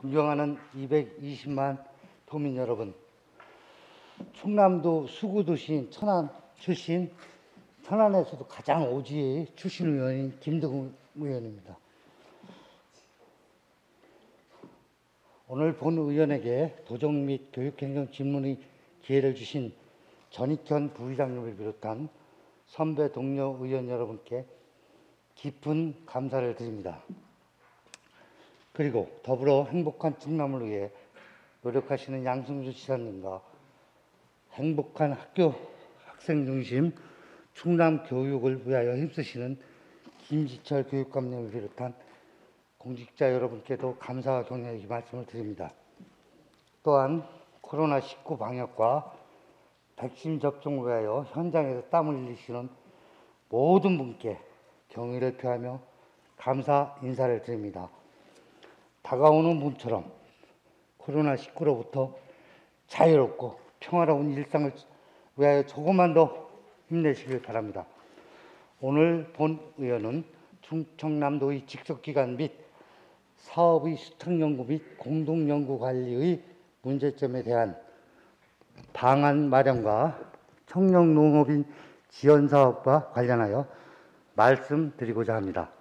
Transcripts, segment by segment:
존경하는 220만 도민 여러분, 충남도 수구도시인 천안 출신, 천안에서도 가장 오지의 출신 의원인 김득우 의원입니다. 오늘 본 의원에게 도정 및 교육행정 질문의 기회를 주신 전익현 부의장님을 비롯한 선배 동료 의원 여러분께 깊은 감사를 드립니다. 그리고 더불어 행복한 충남을 위해 노력하시는 양승주 지사님과 행복한 학교 학생 중심 충남 교육을 위하여 힘쓰시는 김지철 교육감님을 비롯한 공직자 여러분께도 감사와 격려의 말씀을 드립니다. 또한 코로나19 방역과 백신 접종을 위하여 현장에서 땀을 흘리시는 모든 분께 경의를 표하며 감사 인사를 드립니다. 다가오는 봄처럼 코로나19로부터 자유롭고 평화로운 일상을 위하여 조금만 더 힘내시길 바랍니다. 오늘 본 의원은 충청남도의 직속기관 및 사업의 수탁연구 및 공동연구관리의 문제점에 대한 방안 마련과 청년농업인 지원사업과 관련하여 말씀드리고자 합니다.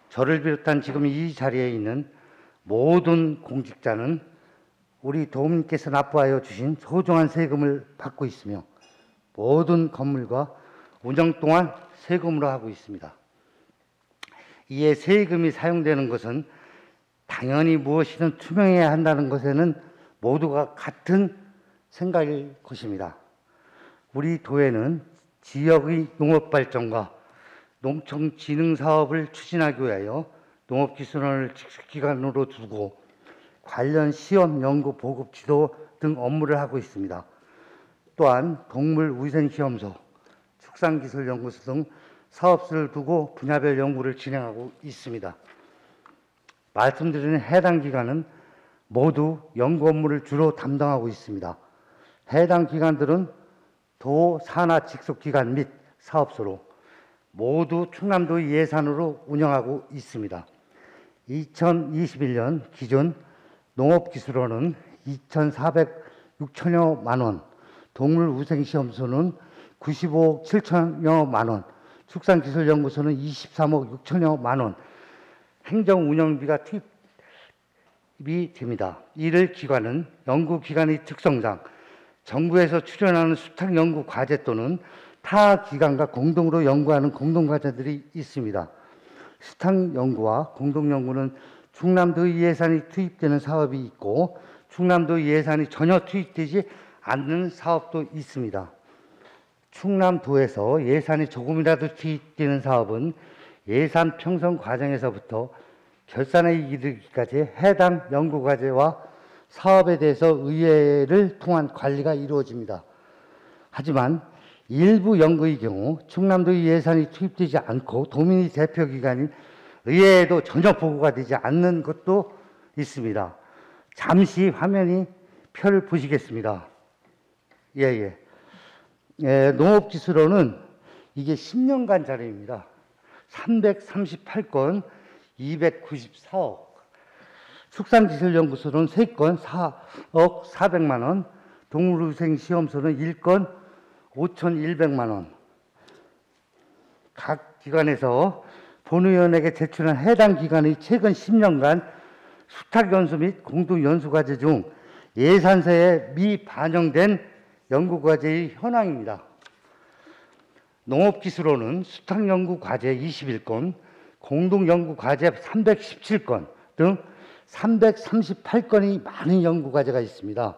저를 비롯한 지금 이 자리에 있는 모든 공직자는 우리 도민께서 납부하여 주신 소중한 세금을 받고 있으며 모든 건물과 운영 또한 세금으로 하고 있습니다. 이에 세금이 사용되는 것은 당연히 무엇이든 투명해야 한다는 것에는 모두가 같은 생각일 것입니다. 우리 도에는 지역의 농업발전과 농촌진흥사업을 추진하기 위하여 농업기술원을 직속기관으로 두고 관련 시험, 연구, 보급, 지도 등 업무를 하고 있습니다. 또한 동물위생시험소, 축산기술연구소 등 사업소를 두고 분야별 연구를 진행하고 있습니다. 말씀드리는 해당 기관은 모두 연구 업무를 주로 담당하고 있습니다. 해당 기관들은 도 산하 직속기관 및 사업소로 모두 충남도의 예산으로 운영하고 있습니다. 2021년 기준 농업기술원은 2,406천여만 원, 동물위생시험소는 95억 7천여만 원, 축산기술연구소는 23억 6천여만 원, 행정운영비가 투입이 됩니다. 이를 기관은 연구기관의 특성상 정부에서 출연하는 수탁연구과제 또는 타 기관과 공동으로 연구하는 공동과제들이 있습니다. 수탁연구와 공동연구는 충남도의 예산이 투입되는 사업이 있고 충남도의 예산이 전혀 투입되지 않는 사업도 있습니다. 충남도에서 예산이 조금이라도 투입되는 사업은 예산 편성 과정에서부터 결산에 이르기까지 해당 연구과제와 사업에 대해서 의회를 통한 관리가 이루어집니다. 하지만 일부 연구의 경우 충남도의 예산이 투입되지 않고 도민의 대표기관인 의회에도 전혀 보고가 되지 않는 것도 있습니다. 잠시 화면이 표를 보시겠습니다. 농업기술원은 이게 10년간 자료입니다. 338건 294억, 축산기술연구소는 3건 4억 400만 원, 동물위생시험소는 1건 5,100만 원. 각 기관에서 본의원에게 제출한 해당 기관의 최근 10년간 수탁연수 및 공동연수과제 중 예산서에 미반영된 연구과제의 현황입니다. 농업기술원은 수탁연구과제 21건, 공동연구과제 317건 등 338건의 많은 연구과제가 있습니다.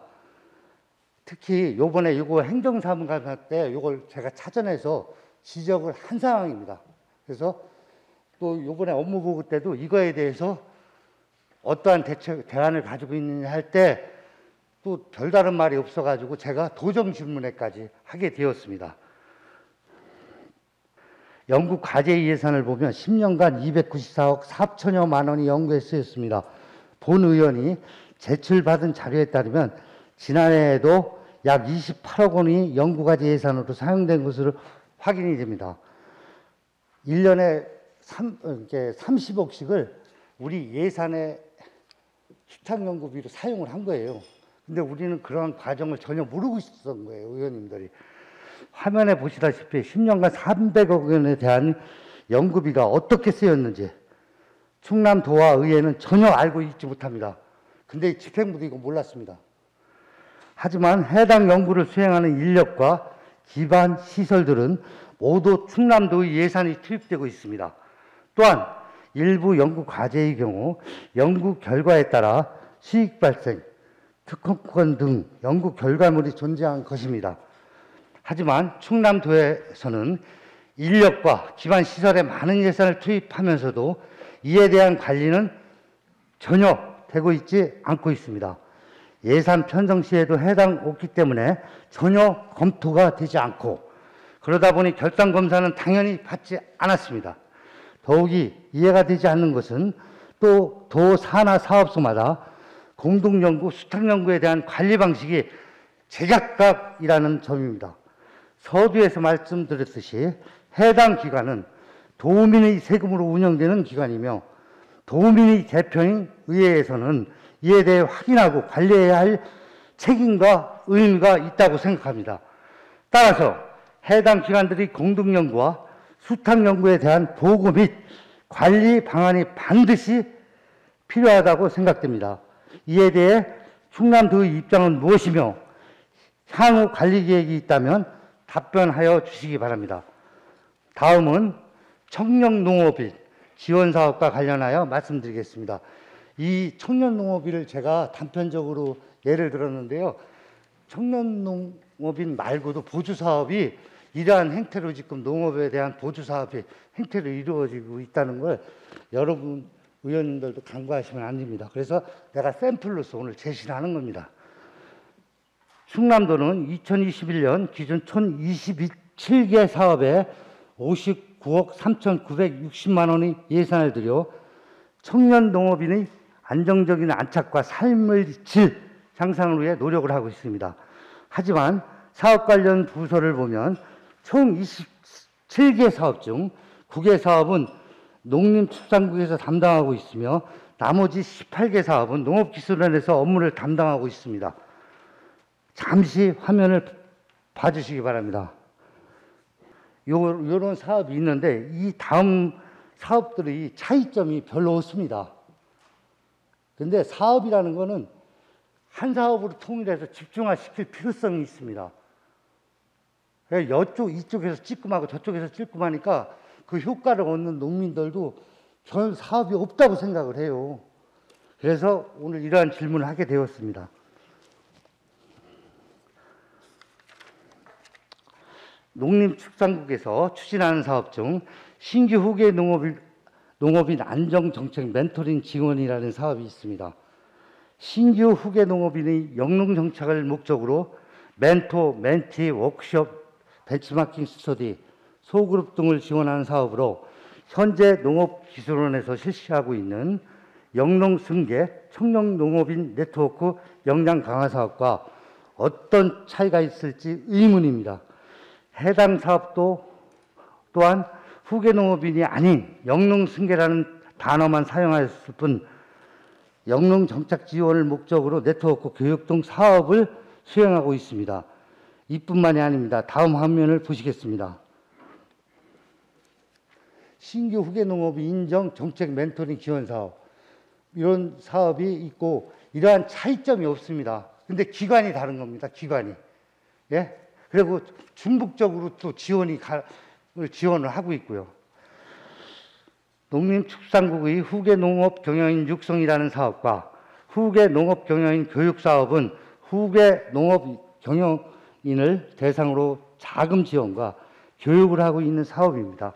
특히 요번에 이거 행정사무감사 때 이걸 제가 찾아내서 지적을 한 상황입니다. 그래서 또 요번에 업무보고 때도 이거에 대해서 어떠한 대안을 가지고 있느냐 할 때 또 별다른 말이 없어가지고 제가 도정 질문회까지 하게 되었습니다. 연구 과제 예산을 보면 10년간 294억 4천여만 원이 연구에 쓰였습니다. 본 의원이 제출받은 자료에 따르면 지난해에도 약 28억 원이 연구 과제 예산으로 사용된 것으로 확인이 됩니다. 1년에 30억씩을 우리 예산에 수탁연구비로 사용을 한 거예요. 근데 우리는 그러한 과정을 전혀 모르고 있었던 거예요, 의원님들이. 화면에 보시다시피 10년간 300억 원에 대한 연구비가 어떻게 쓰였는지 충남도와 의회는 전혀 알고 있지 못합니다. 근데 집행부도 이거 몰랐습니다. 하지만 해당 연구를 수행하는 인력과 기반 시설들은 모두 충남도의 예산이 투입되고 있습니다. 또한 일부 연구 과제의 경우 연구 결과에 따라 수익 발생, 특허권 등 연구 결과물이 존재한 것입니다. 하지만 충남도에서는 인력과 기반 시설에 많은 예산을 투입하면서도 이에 대한 관리는 전혀 되고 있지 않고 있습니다. 예산 편성 시에도 해당 없기 때문에 전혀 검토가 되지 않고 그러다 보니 결산 검사는 당연히 받지 않았습니다. 더욱이 이해가 되지 않는 것은 또 도 산하 사업소마다 공동연구, 수탁연구에 대한 관리 방식이 제각각이라는 점입니다. 서두에서 말씀드렸듯이 해당 기관은 도민의 세금으로 운영되는 기관이며 도민의 대표인 의회에서는 이에 대해 확인하고 관리해야 할 책임과 의무가 있다고 생각합니다. 따라서 해당 기관들이 공동연구와 수탁연구에 대한 보고 및 관리 방안이 반드시 필요하다고 생각됩니다. 이에 대해 충남도의 입장은 무엇이며 향후 관리 계획이 있다면 답변하여 주시기 바랍니다. 다음은 청년농업인 지원사업과 관련하여 말씀드리겠습니다. 이 청년농업인을 제가 단편적으로 예를 들었는데요. 청년농업인 말고도 보조사업이 이러한 행태로 지금 농업에 대한 보조사업이 행태로 이루어지고 있다는 걸 여러분 의원님들도 간과하시면 안 됩니다. 그래서 내가 샘플로서 오늘 제시를 하는 겁니다. 충남도는 2021년 기준 1027개 사업에 59억 3,960만 원의 예산을 들여 청년 농업인의 안정적인 안착과 삶의 질 향상을 위해 노력을 하고 있습니다. 하지만 사업 관련 부서를 보면 총 27개 사업 중 9개 사업은 농림축산국에서 담당하고 있으며 나머지 18개 사업은 농업기술원에서 업무를 담당하고 있습니다. 잠시 화면을 봐주시기 바랍니다. 요런 사업이 있는데 이 다음 사업들의 차이점이 별로 없습니다. 근데 사업이라는 거는 한 사업으로 통일해서 집중화시킬 필요성이 있습니다. 이쪽에서 찔끔하고 저쪽에서 찔끔하니까 그 효과를 얻는 농민들도 별 사업이 없다고 생각을 해요. 그래서 오늘 이러한 질문을 하게 되었습니다. 농림축산국에서 추진하는 사업 중 신규 후계 농업인 안정정책 멘토링 지원이라는 사업이 있습니다. 신규 후계 농업인의 영농정착을 목적으로 멘토, 멘티, 워크숍, 벤치마킹 스터디, 소그룹 등을 지원하는 사업으로 현재 농업기술원에서 실시하고 있는 영농승계 청년농업인 네트워크 역량 강화 사업과 어떤 차이가 있을지 의문입니다. 해당 사업도 또한 후계 농업인이 아닌 영농승계라는 단어만 사용하였을 뿐 영농 정착 지원을 목적으로 네트워크 교육 등 사업을 수행하고 있습니다. 이뿐만이 아닙니다. 다음 화면을 보시겠습니다. 신규 후계 농업인 인정 정책 멘토링 지원 사업 이런 사업이 있고 이러한 차이점이 없습니다. 근데 기관이 다른 겁니다. 기관이. 예? 그리고 중복적으로 또 지원을 하고 있고요. 농림축산국의 후계 농업 경영인 육성이라는 사업과 후계 농업 경영인 교육 사업은 후계 농업 경영인을 대상으로 자금 지원과 교육을 하고 있는 사업입니다.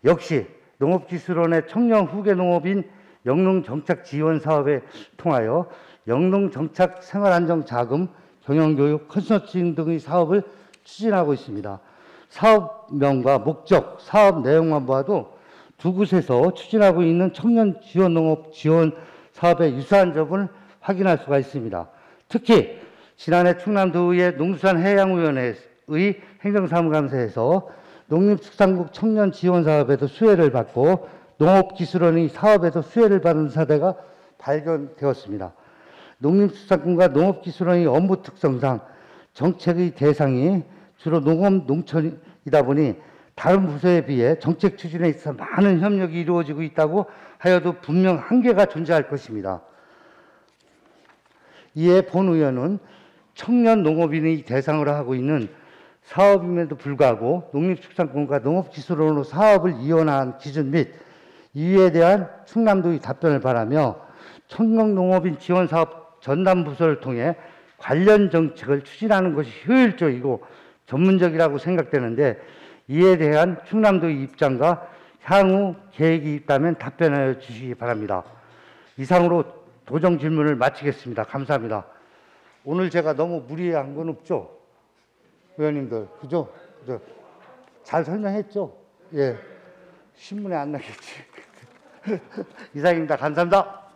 역시 농업기술원의 청년 후계 농업인 영농정착 지원 사업에 통하여 영농정착 생활안정자금, 경영교육, 컨설팅 등의 사업을 추진하고 있습니다. 사업명과 목적, 사업 내용만 보아도 두 곳에서 추진하고 있는 청년 지원 농업 지원 사업의 유사한 점을 확인할 수가 있습니다. 특히 지난해 충남도의회 농수산해양위원회의 행정사무감사에서 농림축산국 청년 지원 사업에도 수혜를 받고 농업기술원의 사업에도 수혜를 받은 사례가 발견되었습니다. 농림수산권과 농업기술원의 업무 특성상 정책의 대상이 주로 농업, 농촌이다 보니 다른 부서에 비해 정책 추진에 있어 많은 협력이 이루어지고 있다고 하여도 분명 한계가 존재할 것입니다. 이에 본 의원은 청년 농업인의 대상으로 하고 있는 사업임에도 불구하고 농림축산권과 농업기술원으로 사업을 이원한 기준 및 이에 대한 충남도의 답변을 바라며 청년 농업인 지원 사업 전담 부서를 통해 관련 정책을 추진하는 것이 효율적이고 전문적이라고 생각되는데 이에 대한 충남도의 입장과 향후 계획이 있다면 답변하여 주시기 바랍니다. 이상으로 도정 질문을 마치겠습니다. 감사합니다. 오늘 제가 너무 무리한 건 없죠? 의원님들, 그죠? 잘 설명했죠? 예. 신문에 안 나겠지. 이상입니다. 감사합니다.